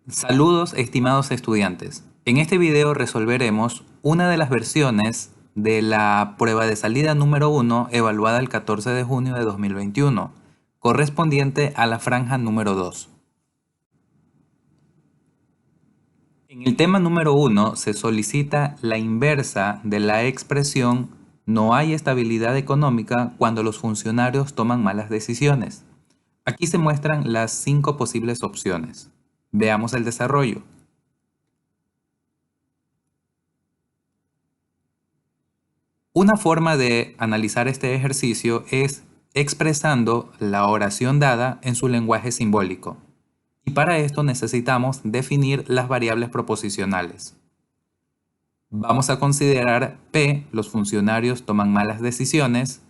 Saludos, estimados estudiantes. En este video resolveremos una de las versiones de la prueba de salida número 1 evaluada el 14 de junio de 2021, correspondiente a la franja número 2. En el tema número 1 se solicita la inversa de la expresión no hay estabilidad económica cuando los funcionarios toman malas decisiones. Aquí se muestran las 5 posibles opciones. Veamos el desarrollo. Una forma de analizar este ejercicio es expresando la oración dada en su lenguaje simbólico. Y para esto necesitamos definir las variables proposicionales. Vamos a considerar P, los funcionarios toman malas decisiones,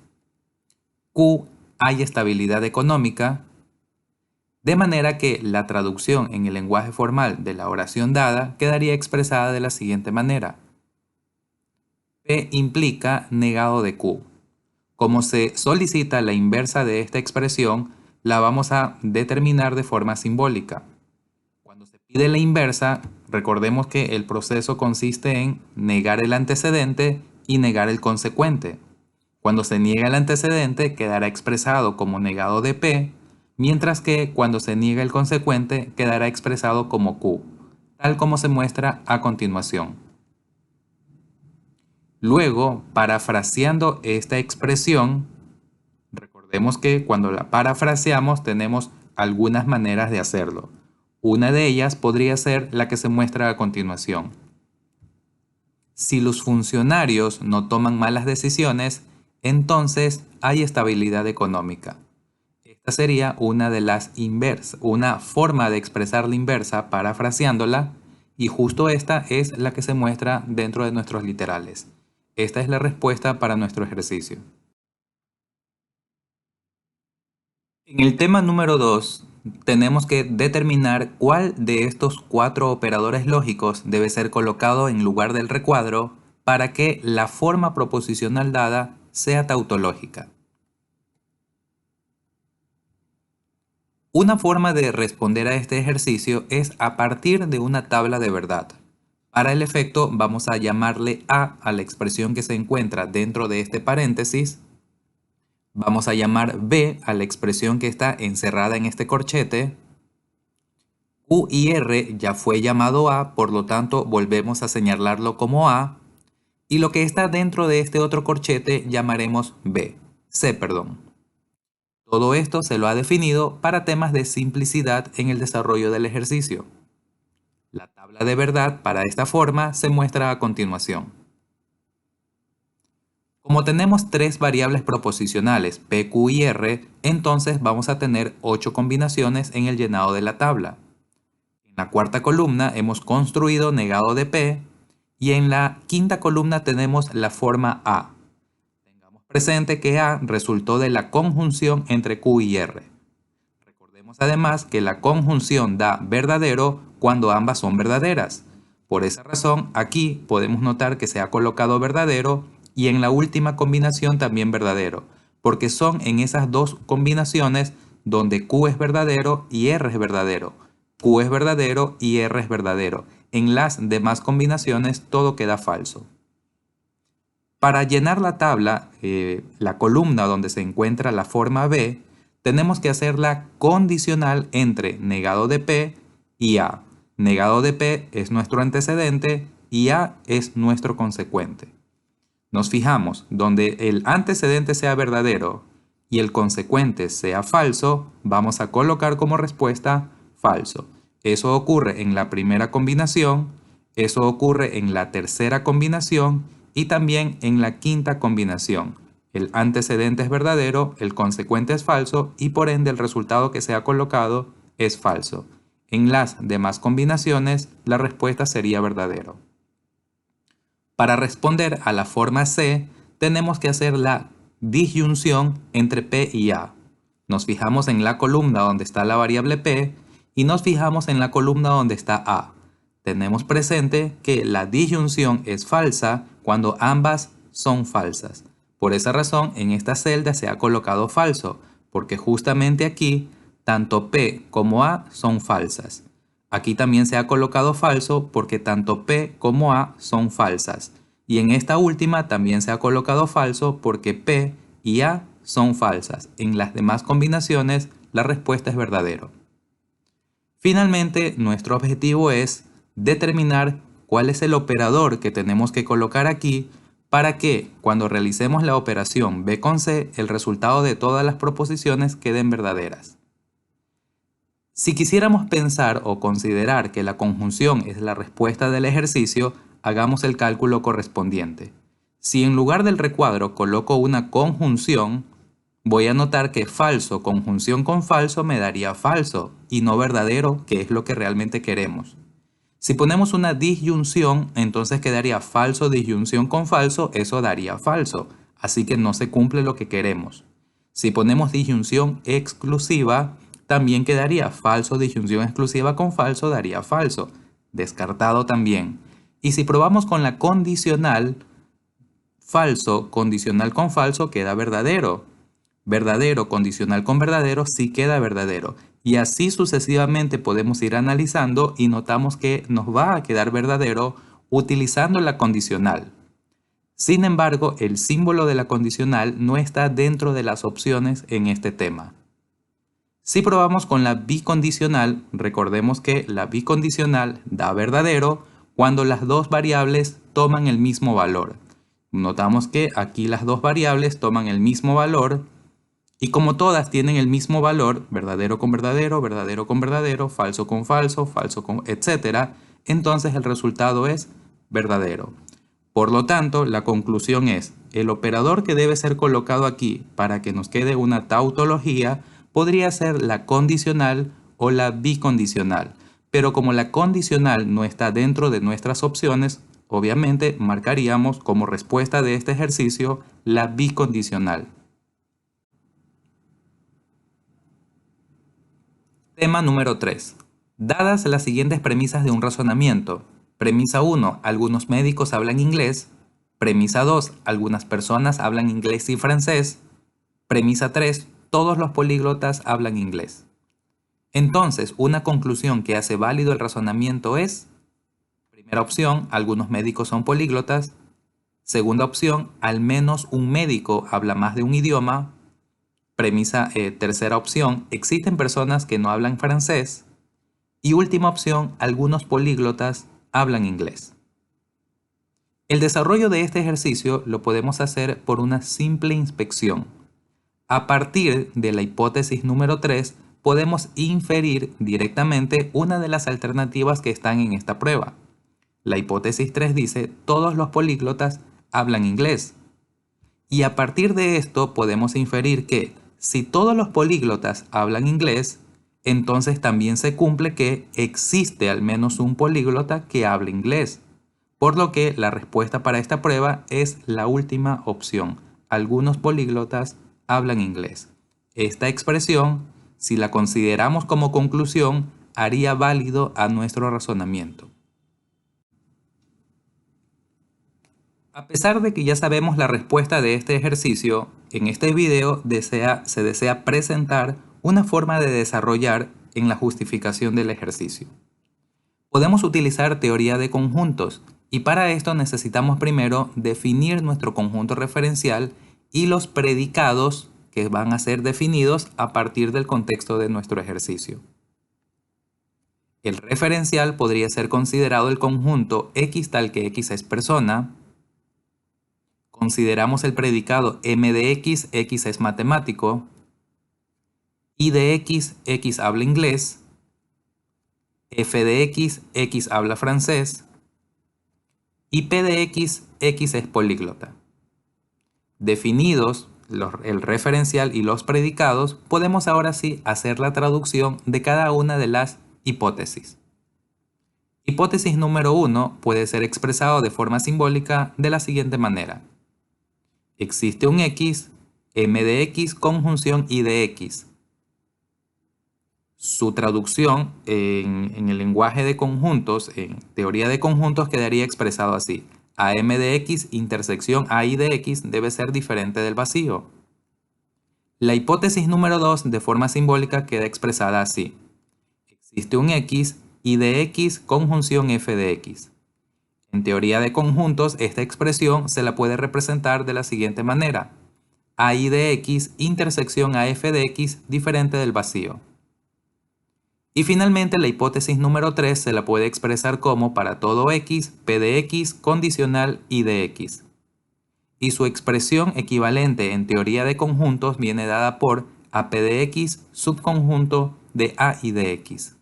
Q, hay estabilidad económica, de manera que la traducción en el lenguaje formal de la oración dada quedaría expresada de la siguiente manera. P implica negado de Q. Como se solicita la inversa de esta expresión, la vamos a determinar de forma simbólica. Cuando se pide la inversa, recordemos que el proceso consiste en negar el antecedente y negar el consecuente. Cuando se niega el antecedente, quedará expresado como negado de P, mientras que cuando se niega el consecuente, quedará expresado como Q, tal como se muestra a continuación. Luego, parafraseando esta expresión, recordemos que cuando la parafraseamos tenemos algunas maneras de hacerlo. Una de ellas podría ser la que se muestra a continuación. Si los funcionarios no toman malas decisiones, entonces hay estabilidad económica. Esta sería una de las inversas, una forma de expresar la inversa parafraseándola, y justo esta es la que se muestra dentro de nuestros literales. Esta es la respuesta para nuestro ejercicio. En el tema número 2, tenemos que determinar cuál de estos 4 operadores lógicos debe ser colocado en lugar del recuadro para que la forma proposicional dada sea tautológica. Una forma de responder a este ejercicio es a partir de una tabla de verdad. Para el efecto vamos a llamarle a la expresión que se encuentra dentro de este paréntesis. Vamos a llamar B a la expresión que está encerrada en este corchete. Q y R ya fue llamado A, por lo tanto volvemos a señalarlo como A. Y lo que está dentro de este otro corchete llamaremos C. Todo esto se lo ha definido para temas de simplicidad en el desarrollo del ejercicio. La tabla de verdad para esta forma se muestra a continuación. Como tenemos 3 variables proposicionales, P, Q y R, entonces vamos a tener 8 combinaciones en el llenado de la tabla. En la cuarta columna hemos construido negado de P y en la quinta columna tenemos la forma A. Tengamos presente que A resultó de la conjunción entre Q y R. Recordemos además que la conjunción da verdadero cuando ambas son verdaderas. Por esa razón, aquí podemos notar que se ha colocado verdadero y en la última combinación también verdadero, porque son en esas dos combinaciones donde Q es verdadero y R es verdadero. Q es verdadero y R es verdadero. En las demás combinaciones todo queda falso. Para llenar la tabla, la columna donde se encuentra la forma B, tenemos que hacerla condicional entre negado de P y A. Negado de P es nuestro antecedente y A es nuestro consecuente. Nos fijamos, donde el antecedente sea verdadero y el consecuente sea falso, vamos a colocar como respuesta falso. Eso ocurre en la primera combinación, eso ocurre en la tercera combinación y también en la quinta combinación. El antecedente es verdadero, el consecuente es falso y por ende el resultado que se ha colocado es falso. En las demás combinaciones la respuesta sería verdadero. Para responder a la forma C, tenemos que hacer la disyunción entre P y A. Nos fijamos en la columna donde está la variable P y nos fijamos en la columna donde está A. Tenemos presente que la disyunción es falsa cuando ambas son falsas. Por esa razón, en esta celda se ha colocado falso, porque justamente aquí tanto P como A son falsas. Aquí también se ha colocado falso porque tanto P como A son falsas. Y en esta última también se ha colocado falso porque P y A son falsas. En las demás combinaciones la respuesta es verdadero. Finalmente, nuestro objetivo es determinar cuál es el operador que tenemos que colocar aquí para que cuando realicemos la operación B con C, el resultado de todas las proposiciones queden verdaderas. Si quisiéramos pensar o considerar que la conjunción es la respuesta del ejercicio, hagamos el cálculo correspondiente. Si en lugar del recuadro coloco una conjunción, voy a notar que falso conjunción con falso me daría falso y no verdadero, que es lo que realmente queremos. Si ponemos una disyunción, entonces quedaría falso disyunción con falso, eso daría falso, así que no se cumple lo que queremos. Si ponemos disyunción exclusiva, también quedaría falso disyunción exclusiva con falso, daría falso, descartado también. Y si probamos con la condicional, falso condicional con falso queda verdadero. Verdadero condicional con verdadero sí queda verdadero. Y así sucesivamente podemos ir analizando y notamos que nos va a quedar verdadero utilizando la condicional. Sin embargo, el símbolo de la condicional no está dentro de las opciones en este tema. Si probamos con la bicondicional, recordemos que la bicondicional da verdadero cuando las dos variables toman el mismo valor. Notamos que aquí las dos variables toman el mismo valor y como todas tienen el mismo valor, verdadero con verdadero, falso con falso, etc., entonces el resultado es verdadero. Por lo tanto, la conclusión es, el operador que debe ser colocado aquí para que nos quede una tautología podría ser la condicional o la bicondicional. Pero como la condicional no está dentro de nuestras opciones, obviamente marcaríamos como respuesta de este ejercicio la bicondicional. Tema número 3. Dadas las siguientes premisas de un razonamiento. Premisa 1. Algunos médicos hablan inglés. Premisa 2. Algunas personas hablan inglés y francés. Premisa 3. Todos los políglotas hablan inglés. Entonces, una conclusión que hace válido el razonamiento es: primera opción, algunos médicos son políglotas. Segunda opción, al menos un médico habla más de un idioma. Tercera opción, existen personas que no hablan francés. Y última opción, algunos políglotas hablan inglés. El desarrollo de este ejercicio lo podemos hacer por una simple inspección. A partir de la hipótesis número 3, podemos inferir directamente una de las alternativas que están en esta prueba. La hipótesis 3 dice, todos los políglotas hablan inglés. Y a partir de esto podemos inferir que si todos los políglotas hablan inglés, entonces también se cumple que existe al menos un políglota que hable inglés. Por lo que la respuesta para esta prueba es la última opción. Algunos políglotas hablan inglés. Esta expresión, si la consideramos como conclusión, haría válido a nuestro razonamiento. A pesar de que ya sabemos la respuesta de este ejercicio, en este video se desea presentar una forma de desarrollar en la justificación del ejercicio. Podemos utilizar teoría de conjuntos y para esto necesitamos primero definir nuestro conjunto referencial y los predicados que van a ser definidos a partir del contexto de nuestro ejercicio. El referencial podría ser considerado el conjunto X tal que X es persona. Consideramos el predicado M de X, X es matemático. Y de X, X habla inglés. F de X, X habla francés. Y P de X, X es políglota. Definidos el referencial y los predicados, podemos ahora sí hacer la traducción de cada una de las hipótesis. Hipótesis número 1 puede ser expresado de forma simbólica de la siguiente manera. Existe un X, M de X, conjunción I de X. Su traducción en el lenguaje de conjuntos, en teoría de conjuntos, quedaría expresado así. AM de X intersección AI de X debe ser diferente del vacío. La hipótesis número 2 de forma simbólica queda expresada así. Existe un X, y de x conjunción f de x. En teoría de conjuntos, esta expresión se la puede representar de la siguiente manera: AI de x intersección a f de x diferente del vacío. Y finalmente la hipótesis número 3 se la puede expresar como para todo x, p de x condicional y de x. Y su expresión equivalente en teoría de conjuntos viene dada por AP de x subconjunto de AI de x.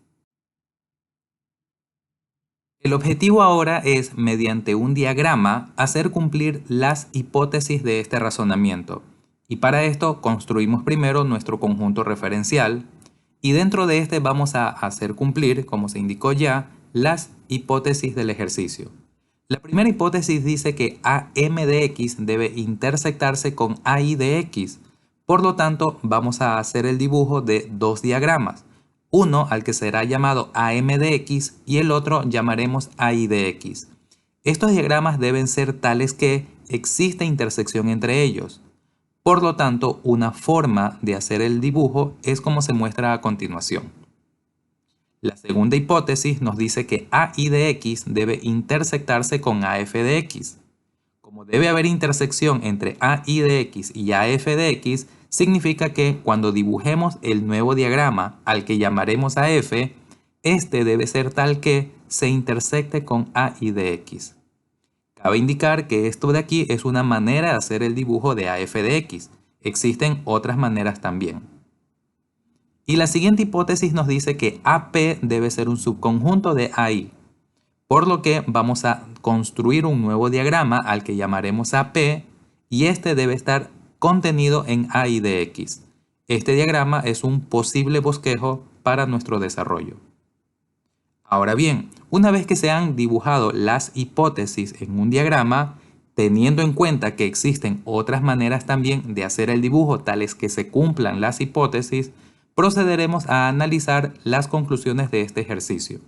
El objetivo ahora es, mediante un diagrama, hacer cumplir las hipótesis de este razonamiento. Y para esto construimos primero nuestro conjunto referencial y dentro de este vamos a hacer cumplir, como se indicó ya, las hipótesis del ejercicio. La primera hipótesis dice que AM de x debe intersectarse con AI de x. Por lo tanto, vamos a hacer el dibujo de dos diagramas. Uno al que será llamado AM de x y el otro llamaremos AI de x. Estos diagramas deben ser tales que exista intersección entre ellos. Por lo tanto, una forma de hacer el dibujo es como se muestra a continuación. La segunda hipótesis nos dice que AI de x debe intersectarse con AF de x. Como debe haber intersección entre AI de x y AF de x, significa que cuando dibujemos el nuevo diagrama al que llamaremos AF, este debe ser tal que se intersecte con AI de x. Cabe indicar que esto de aquí es una manera de hacer el dibujo de AF de x. Existen otras maneras también. Y la siguiente hipótesis nos dice que AP debe ser un subconjunto de AI. Por lo que vamos a construir un nuevo diagrama al que llamaremos AP y este debe estar contenido en AI de x. Este diagrama es un posible bosquejo para nuestro desarrollo. Ahora bien, una vez que se han dibujado las hipótesis en un diagrama, teniendo en cuenta que existen otras maneras también de hacer el dibujo tales que se cumplan las hipótesis, procederemos a analizar las conclusiones de este ejercicio.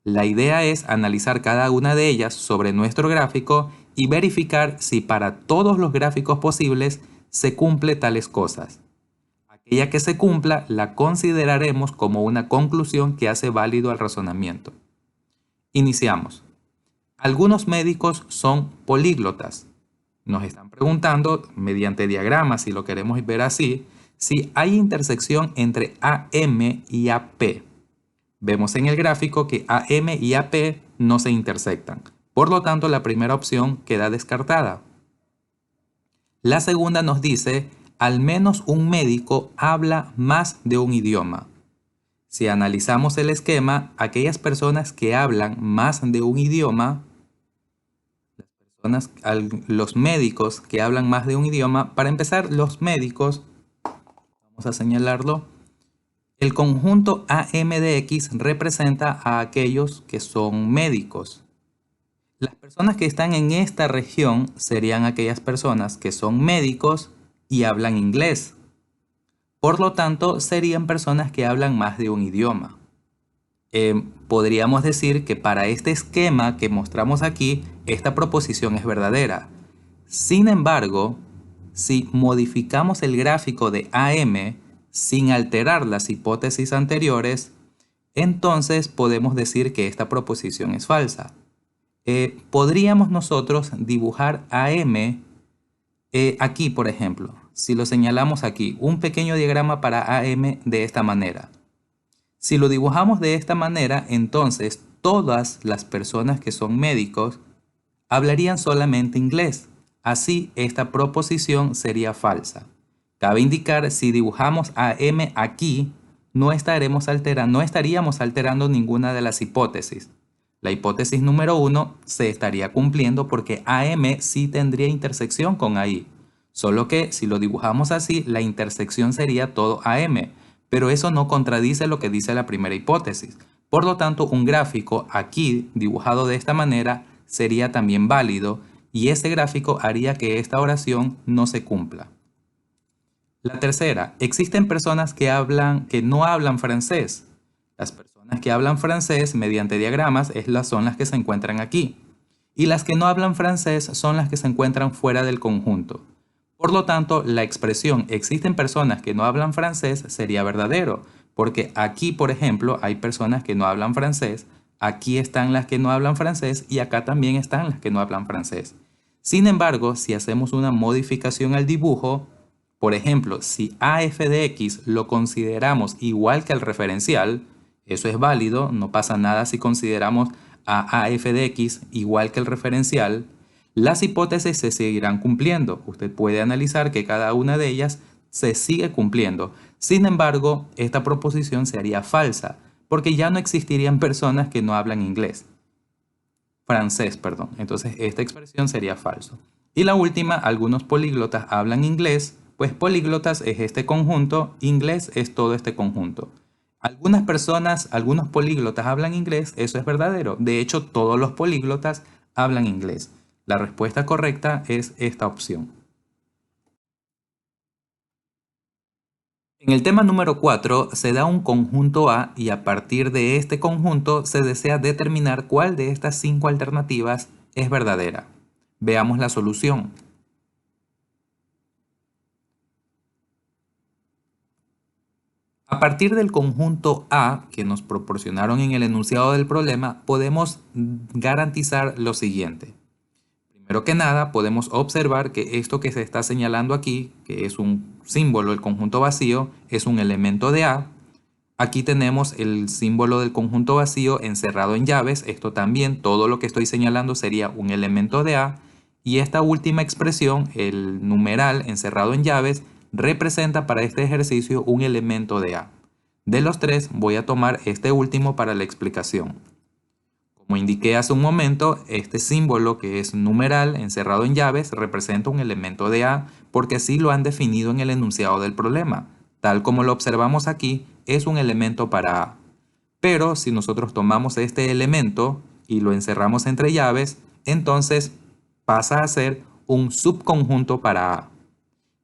La idea es analizar cada una de ellas sobre nuestro gráfico y verificar si para todos los gráficos posibles se cumple tales cosas. Aquella que se cumpla la consideraremos como una conclusión que hace válido al razonamiento. Iniciamos. Algunos médicos son políglotas. Nos están preguntando, mediante diagramas, si lo queremos ver así, si hay intersección entre AM y AP. Vemos en el gráfico que AM y AP no se intersectan. Por lo tanto, la primera opción queda descartada. La segunda nos dice, al menos un médico habla más de un idioma. Si analizamos el esquema, aquellas personas que hablan más de un idioma, los médicos que hablan más de un idioma, para empezar, los médicos, vamos a señalarlo, el conjunto AM de x representa a aquellos que son médicos. Las personas que están en esta región serían aquellas personas que son médicos y hablan inglés. Por lo tanto, serían personas que hablan más de un idioma. Podríamos decir que para este esquema que mostramos aquí, esta proposición es verdadera. Sin embargo, si modificamos el gráfico de AM sin alterar las hipótesis anteriores, entonces podemos decir que esta proposición es falsa. Podríamos nosotros dibujar AM aquí, por ejemplo. Si lo señalamos aquí, un pequeño diagrama para AM de esta manera. Si lo dibujamos de esta manera, entonces todas las personas que son médicos hablarían solamente inglés. Así, esta proposición sería falsa. Cabe indicar, si dibujamos AM aquí, no estaríamos alterando ninguna de las hipótesis. La hipótesis número 1 se estaría cumpliendo porque AM sí tendría intersección con AI. Solo que si lo dibujamos así, la intersección sería todo AM. Pero eso no contradice lo que dice la primera hipótesis. Por lo tanto, un gráfico aquí dibujado de esta manera sería también válido y ese gráfico haría que esta oración no se cumpla. La tercera, existen personas que no hablan francés. Las personas que hablan francés mediante diagramas son las que se encuentran aquí. Y las que no hablan francés son las que se encuentran fuera del conjunto. Por lo tanto, la expresión existen personas que no hablan francés sería verdadero, porque aquí, por ejemplo, hay personas que no hablan francés, aquí están las que no hablan francés y acá también están las que no hablan francés. Sin embargo, si hacemos una modificación al dibujo, por ejemplo, si a f de x lo consideramos igual que el referencial, eso es válido, no pasa nada si consideramos a f de x igual que el referencial, las hipótesis se seguirán cumpliendo. Usted puede analizar que cada una de ellas se sigue cumpliendo. Sin embargo, esta proposición sería falsa, porque ya no existirían personas que no hablan francés, perdón. Entonces, esta expresión sería falso. Y la última, algunos políglotas hablan inglés, pues políglotas es este conjunto, inglés es todo este conjunto. Algunas personas, algunos políglotas hablan inglés, eso es verdadero. De hecho, todos los políglotas hablan inglés. La respuesta correcta es esta opción. En el tema número 4 se da un conjunto A y a partir de este conjunto se desea determinar cuál de estas 5 alternativas es verdadera. Veamos la solución. A partir del conjunto A que nos proporcionaron en el enunciado del problema, podemos garantizar lo siguiente. Primero que nada, podemos observar que esto que se está señalando aquí, que es un símbolo del conjunto vacío, es un elemento de A. Aquí tenemos el símbolo del conjunto vacío encerrado en llaves. Esto también, todo lo que estoy señalando sería un elemento de A. Y esta última expresión, el numeral encerrado en llaves, representa para este ejercicio un elemento de A. De los tres, voy a tomar este último para la explicación. Como indiqué hace un momento, este símbolo que es numeral encerrado en llaves representa un elemento de A porque así lo han definido en el enunciado del problema. Tal como lo observamos aquí, es un elemento para A. Pero si nosotros tomamos este elemento y lo encerramos entre llaves, entonces pasa a ser un subconjunto para A.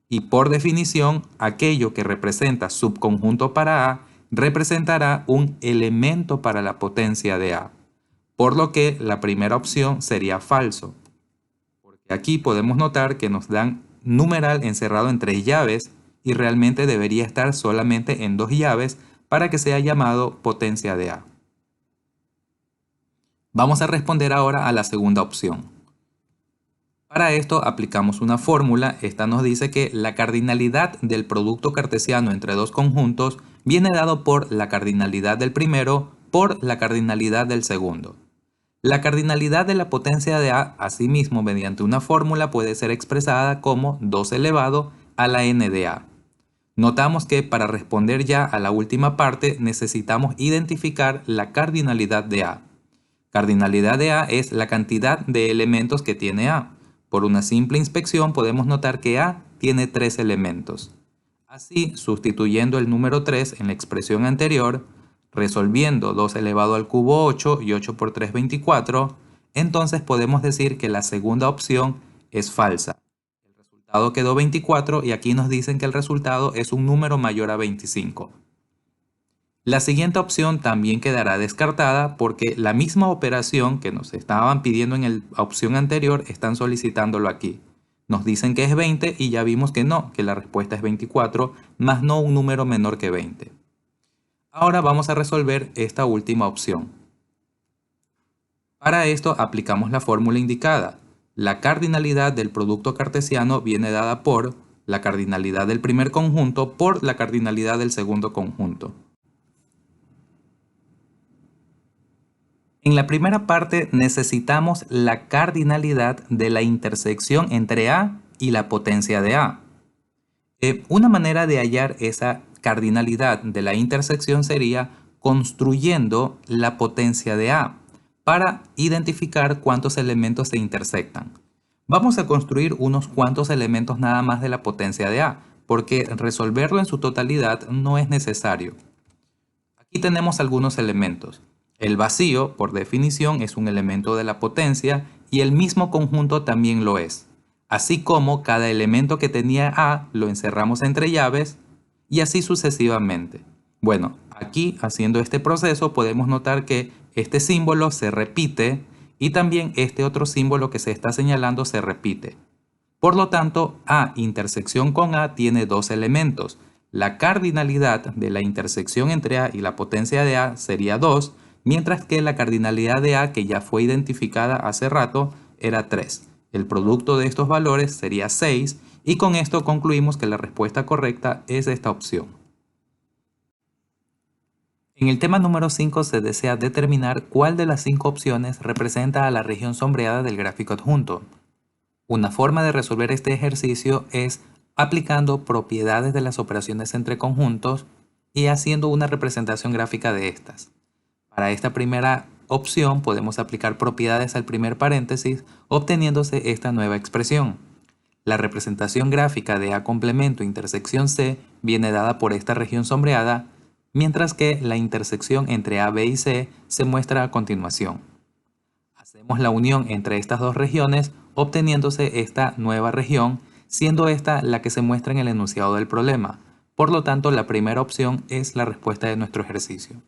Y por definición, aquello que representa subconjunto para A representará un elemento para la potencia de A. Por lo que la primera opción sería falso. Porque aquí podemos notar que nos dan numeral encerrado en 3 llaves y realmente debería estar solamente en 2 llaves para que sea llamado potencia de A. Vamos a responder ahora a la segunda opción. Para esto aplicamos una fórmula. Esta nos dice que la cardinalidad del producto cartesiano entre dos conjuntos viene dado por la cardinalidad del primero por la cardinalidad del segundo. La cardinalidad de la potencia de A, asimismo, mediante una fórmula puede ser expresada como 2 elevado a la n de A. Notamos que para responder ya a la última parte necesitamos identificar la cardinalidad de A. Cardinalidad de A es la cantidad de elementos que tiene A. Por una simple inspección podemos notar que A tiene 3 elementos. Así, sustituyendo el número 3 en la expresión anterior, resolviendo 2 elevado al cubo 8 y 8 por 3, 24, entonces podemos decir que la segunda opción es falsa. El resultado quedó 24 y aquí nos dicen que el resultado es un número mayor a 25. La siguiente opción también quedará descartada porque la misma operación que nos estaban pidiendo en la opción anterior están solicitándolo aquí. Nos dicen que es 20 y ya vimos que no, que la respuesta es 24, más no un número menor que 20. Ahora vamos a resolver esta última opción. Para esto aplicamos la fórmula indicada. La cardinalidad del producto cartesiano viene dada por la cardinalidad del primer conjunto por la cardinalidad del segundo conjunto. En la primera parte necesitamos la cardinalidad de la intersección entre A y la potencia de A. Una manera de hallar esa cardinalidad de la intersección sería construyendo la potencia de A para identificar cuántos elementos se intersectan. Vamos a construir unos cuantos elementos nada más de la potencia de A, porque resolverlo en su totalidad no es necesario. Aquí tenemos algunos elementos. El vacío, por definición, es un elemento de la potencia y el mismo conjunto también lo es. Así como cada elemento que tenía A lo encerramos entre llaves y así sucesivamente. Bueno, aquí haciendo este proceso podemos notar que este símbolo se repite y también este otro símbolo que se está señalando se repite. Por lo tanto, A intersección con A tiene 2 elementos. La cardinalidad de la intersección entre A y la potencia de A sería 2, mientras que la cardinalidad de A, que ya fue identificada hace rato, era 3. El producto de estos valores sería 6 y con esto concluimos que la respuesta correcta es esta opción. En el tema número 5 se desea determinar cuál de las 5 opciones representa a la región sombreada del gráfico adjunto. Una forma de resolver este ejercicio es aplicando propiedades de las operaciones entre conjuntos y haciendo una representación gráfica de estas. Para esta primera opción podemos aplicar propiedades al primer paréntesis, obteniéndose esta nueva expresión. La representación gráfica de A complemento intersección C viene dada por esta región sombreada, mientras que la intersección entre A, B y C se muestra a continuación. Hacemos la unión entre estas dos regiones, obteniéndose esta nueva región, siendo esta la que se muestra en el enunciado del problema. Por lo tanto, la primera opción es la respuesta de nuestro ejercicio.